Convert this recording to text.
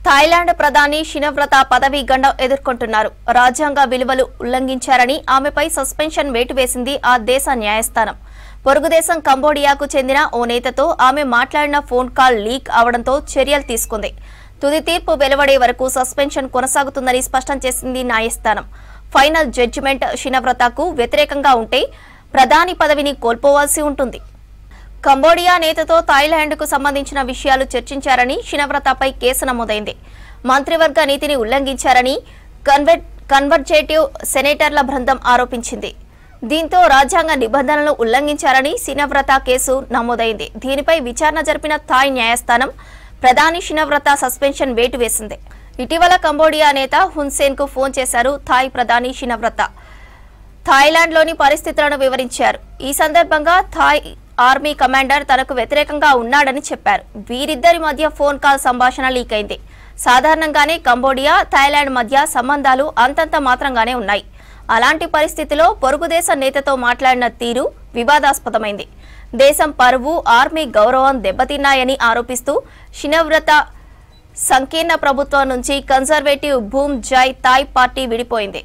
Thailand ప్రధాని షినవ్రత పదవీ గండం ఎదుర్కొంటున్నారు. రాజ్యాంగ విలువలు ఉల్లంఘించారని ఆమెపై సస్పెన్షన్ వేటు వేసింది ఆ దేశ న్యాయస్థానం. పొరుగుదేశం కంబోడియాకు చెందిన ఓ నేతతో ఆమె మాట్లాడిన ఫోన్ కాల్ లీక్ అవడంతో చర్యలు తీసుకుంది. తుది తీర్పు వెలువడే వరకు సస్పెన్షన్ కొనసాగుతుందని స్పష్టం చేసింది న్యాయస్థానం. ఫైనల్ జడ్జిమెంట్ షినవ్రతకు వ్యతిరేకంగా ఉంటే ప్రధాని పదవిని కోల్పోవాల్సి ఉంటుంది. కంబోడియా నేతతో థాయిలాండ్కు సంబంధించిన విషయాలు చర్చించారని షినవ్రతపై కేసు నమోదైంది. మంత్రివర్గ నీతిని ఉల్లంఘించారని కన్వర్జేటివ్ సెనేటర్ల బృందం ఆరోపించింది. దీంతో రాజ్యాంగ నిబంధనలను ఉల్లంఘించారని షినవ్రత కేసు నమోదైంది. దీనిపై విచారణ జరిపిన థాయ్ న్యాయస్థానం ప్రధాని షినవ్రత సస్పెన్షన్ వేటు వేసింది. ఇటీవల కంబోడియా నేత హున్ కు ఫోన్ చేశారు థాయ్ ప్రధాని షినవ్రత. థాయిలాండ్లోని పరిస్థితులను వివరించారు. ఈ సందర్భంగా థాయ్ ఆర్మీ కమాండర్ తనకు వ్యతిరేకంగా ఉన్నాడని చెప్పారు. వీరిద్దరి మధ్య ఫోన్ కాల్ సంభాషణ లీక్ అయింది. సాధారణంగానే కంబోడియా థాయిలాండ్ మధ్య సంబంధాలు అంతంత మాత్రంగానే ఉన్నాయి. అలాంటి పరిస్థితిలో పొరుగుదేశ నేతతో మాట్లాడిన తీరు వివాదాస్పదమైంది. దేశం పరువు, ఆర్మీ గౌరవం దెబ్బతిన్నాయని ఆరోపిస్తూ షినవ్రత సంకీర్ణ ప్రభుత్వం నుంచి conservative Bhumjaithai party విడిపోయింది.